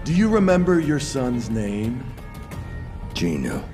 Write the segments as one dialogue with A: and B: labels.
A: Do you remember your son's name?
B: Jinwoo.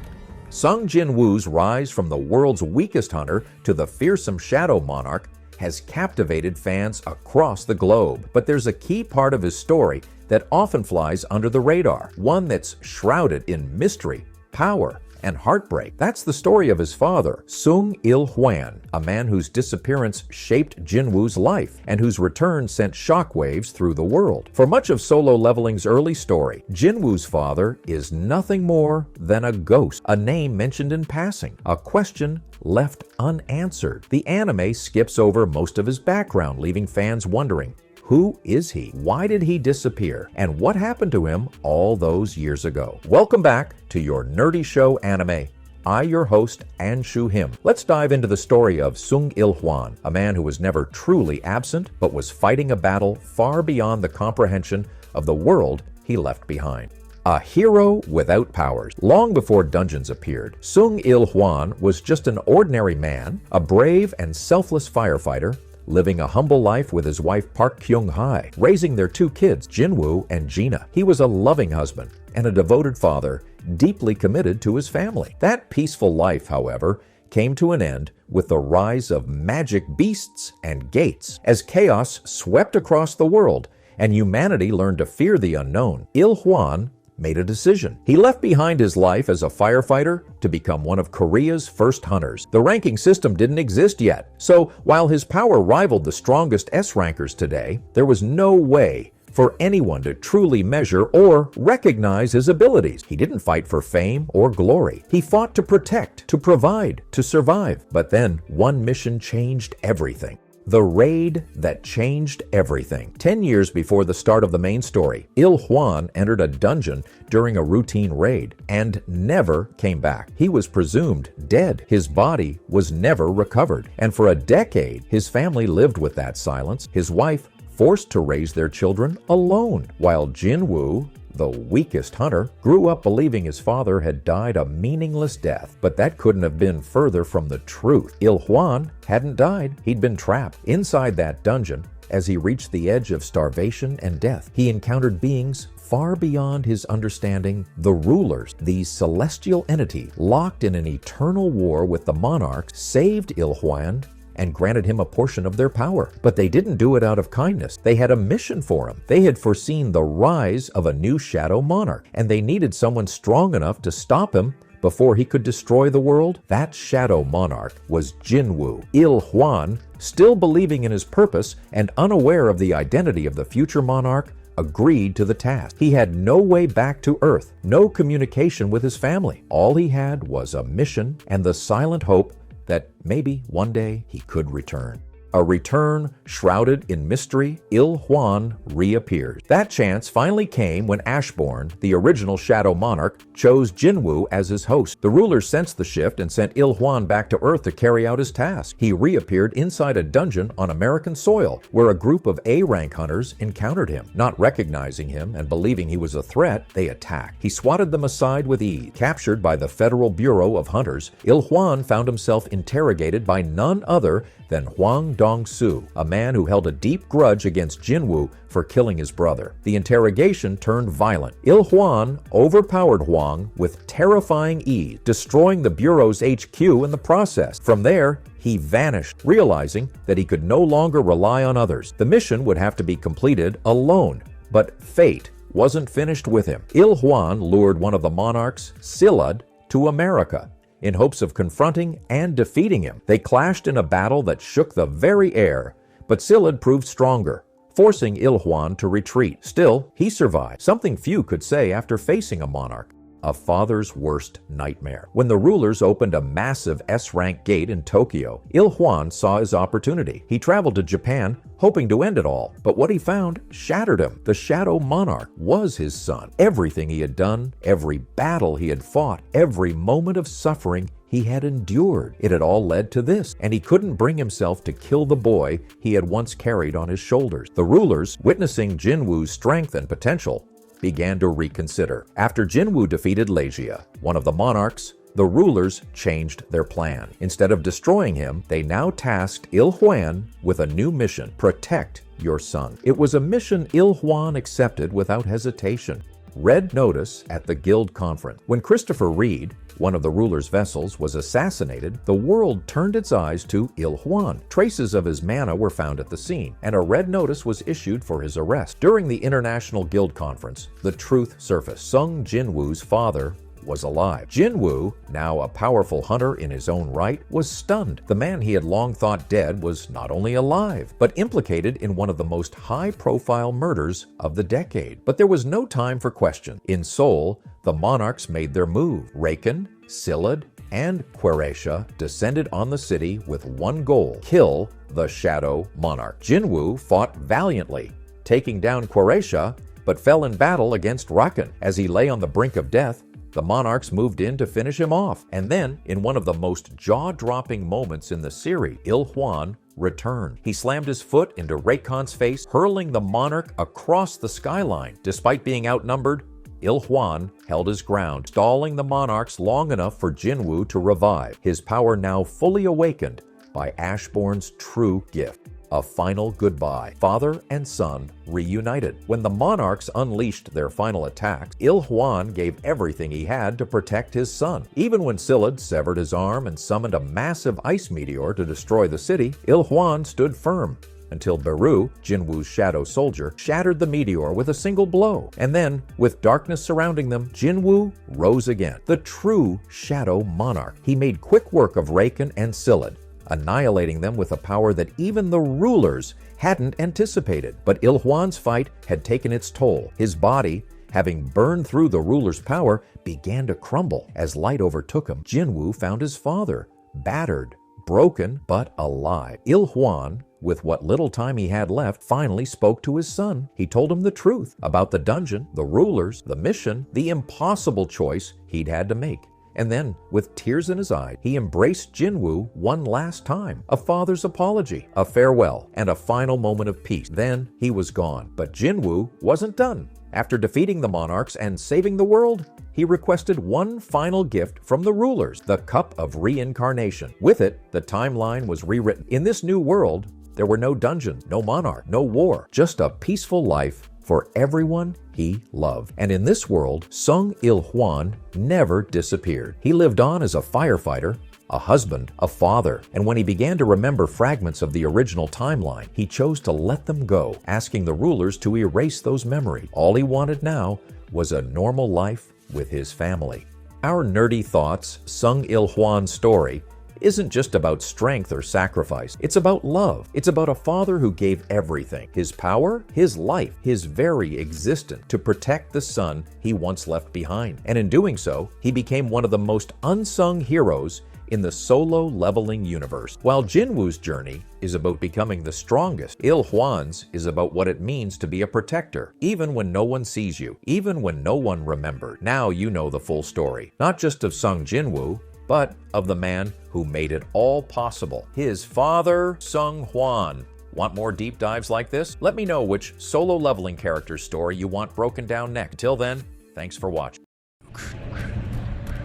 C: Sung Jin-woo's rise from the world's weakest hunter to the fearsome shadow monarch has captivated fans across the globe. But there's a key part of his story that often flies under the radar, one that's shrouded in mystery, power, and heartbreak. That's the story of his father, Sung Il-Hwan, a man whose disappearance shaped Jinwoo's life and whose return sent shockwaves through the world. For much of Solo Leveling's early story, Jinwoo's father is nothing more than a ghost, a name mentioned in passing, a question left unanswered. The anime skips over most of his background, leaving fans wondering, who is he? Why did he disappear? And what happened to him all those years ago? Welcome back to your Nerdy Show Anime. I, your host, Anshu-him. Let's dive into the story of Sung Il-Hwan, a man who was never truly absent, but was fighting a battle far beyond the comprehension of the world he left behind. A hero without powers. Long before dungeons appeared, Sung Il-Hwan was just an ordinary man, a brave and selfless firefighter, living a humble life with his wife Park Kyung-hae, raising their two kids, Jinwoo and Gina. He was a loving husband and a devoted father, deeply committed to his family. That peaceful life, however, came to an end with the rise of magic beasts and gates. As chaos swept across the world and humanity learned to fear the unknown, Il-Hwan made a decision. He left behind his life as a firefighter to become one of Korea's first hunters. The ranking system didn't exist yet, so while his power rivaled the strongest S-rankers today, there was no way for anyone to truly measure or recognize his abilities. He didn't fight for fame or glory. He fought to protect, to provide, to survive. But then one mission changed everything. The raid that changed everything. 10 years before the start of the main story, Il-Hwan entered a dungeon during a routine raid and never came back. He was presumed dead. His body was never recovered. And for a decade, his family lived with that silence, his wife forced to raise their children alone, while Jinwoo, the weakest hunter, grew up believing his father had died a meaningless death. But that couldn't have been further from the truth. Il-Hwan hadn't died. He'd been trapped inside that dungeon. As he reached the edge of starvation and death, he encountered beings far beyond his understanding. The rulers, these celestial entities, locked in an eternal war with the Monarchs, saved Il-Hwan and granted him a portion of their power. But they didn't do it out of kindness. They had a mission for him. They had foreseen the rise of a new shadow monarch, and they needed someone strong enough to stop him before he could destroy the world. That shadow monarch was Jinwoo. Il-Hwan, still believing in his purpose and unaware of the identity of the future monarch, agreed to the task. He had no way back to Earth, no communication with his family. All he had was a mission and the silent hope that maybe one day he could return. A return shrouded in mystery, Il-Hwan reappears. That chance finally came when Ashborn, the original Shadow Monarch, chose Jinwoo as his host. The rulers sensed the shift and sent Il-Hwan back to Earth to carry out his task. He reappeared inside a dungeon on American soil, where a group of A-rank hunters encountered him. Not recognizing him and believing he was a threat, they attacked. He swatted them aside with ease. Captured by the Federal Bureau of Hunters, Il-Hwan found himself interrogated by none other than Hwang Dong-soo, a man who held a deep grudge against Jinwoo for killing his brother. The interrogation turned violent. Il-Hwan overpowered Hwang with terrifying ease, destroying the Bureau's HQ in the process. From there, he vanished, realizing that he could no longer rely on others. The mission would have to be completed alone, but fate wasn't finished with him. Il-Hwan lured one of the monarchs, Silad, to America in hopes of confronting and defeating him. They clashed in a battle that shook the very air, but Silad proved stronger, forcing Il-Hwan to retreat. Still, he survived, something few could say after facing a monarch. A father's worst nightmare. When the rulers opened a massive S-rank gate in Tokyo, Il-Hwan saw his opportunity. He traveled to Japan, hoping to end it all, but what he found shattered him. The Shadow Monarch was his son. Everything he had done, every battle he had fought, every moment of suffering he had endured, it had all led to this, and he couldn't bring himself to kill the boy he had once carried on his shoulders. The rulers, witnessing Jinwoo's strength and potential, began to reconsider. After Jinwoo defeated Legia, one of the monarchs, the rulers changed their plan. Instead of destroying him, they now tasked Il-Hwan with a new mission: protect your son. It was a mission Il-Hwan accepted without hesitation. Red Notice at the Guild Conference. When Christopher Reed, one of the ruler's vessels, was assassinated, the world turned its eyes to Il-Hwan. Traces of his mana were found at the scene, and a red notice was issued for his arrest. During the International Guild Conference, the truth surfaced. Sung Jin-woo's father was alive. Jinwoo, now a powerful hunter in his own right, was stunned. The man he had long thought dead was not only alive, but implicated in one of the most high-profile murders of the decade. But there was no time for question. In Seoul, the Monarchs made their move. Raken, Sillad, and Queresha descended on the city with one goal: kill the Shadow Monarch. Jinwoo fought valiantly, taking down Queresha, but fell in battle against Raken. As he lay on the brink of death, the Monarchs moved in to finish him off. And then, in one of the most jaw-dropping moments in the series, Il-Hwan returned. He slammed his foot into Raken's face, hurling the monarch across the skyline. Despite being outnumbered, Il-Hwan held his ground, stalling the Monarchs long enough for Jinwoo to revive, his power now fully awakened by Ashbourne's true gift. A final goodbye. Father and son reunited. When the Monarchs unleashed their final attacks, Il-Hwan gave everything he had to protect his son. Even when Sillad severed his arm and summoned a massive ice meteor to destroy the city, Il-Hwan stood firm until Beru, Jinwoo's shadow soldier, shattered the meteor with a single blow. And then, with darkness surrounding them, Jinwoo rose again, the true Shadow Monarch. He made quick work of Raken and Sillad, annihilating them with a power that even the rulers hadn't anticipated. But Il-Hwan's fight had taken its toll. His body, having burned through the ruler's power, began to crumble. As light overtook him, Jinwoo found his father, battered, broken, but alive. Il-Hwan, with what little time he had left, finally spoke to his son. He told him the truth about the dungeon, the rulers, the mission, the impossible choice he'd had to make. And then, with tears in his eyes, he embraced Jinwoo one last time. A father's apology, a farewell, and a final moment of peace. Then he was gone. But Jinwoo wasn't done. After defeating the Monarchs and saving the world, he requested one final gift from the rulers, the Cup of Reincarnation. With it, the timeline was rewritten. In this new world, there were no dungeons, no monarch, no war, just a peaceful life for everyone he loved. And in this world, Sung Il-Hwan never disappeared. He lived on as a firefighter, a husband, a father, and when he began to remember fragments of the original timeline, he chose to let them go, asking the rulers to erase those memories. All he wanted now was a normal life with his family. Our nerdy thoughts, Sung Il-Hwan's story, isn't just about strength or sacrifice. It's about love. It's about a father who gave everything, his power, his life, his very existence, to protect the son he once left behind. And in doing so, he became one of the most unsung heroes in the solo leveling universe. While Jinwoo's journey is about becoming the strongest, Il-Hwan's is about what it means to be a protector, even when no one sees you, even when no one remembered. Now you know the full story, not just of Sung Jinwoo, but of the man who made it all possible, his father, Sung Il-Hwan. Want more deep dives like this? Let me know which solo leveling character story you want broken down next. Until then, thanks for watching.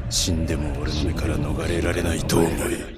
B: 死んでも俺の目から逃れられないと思い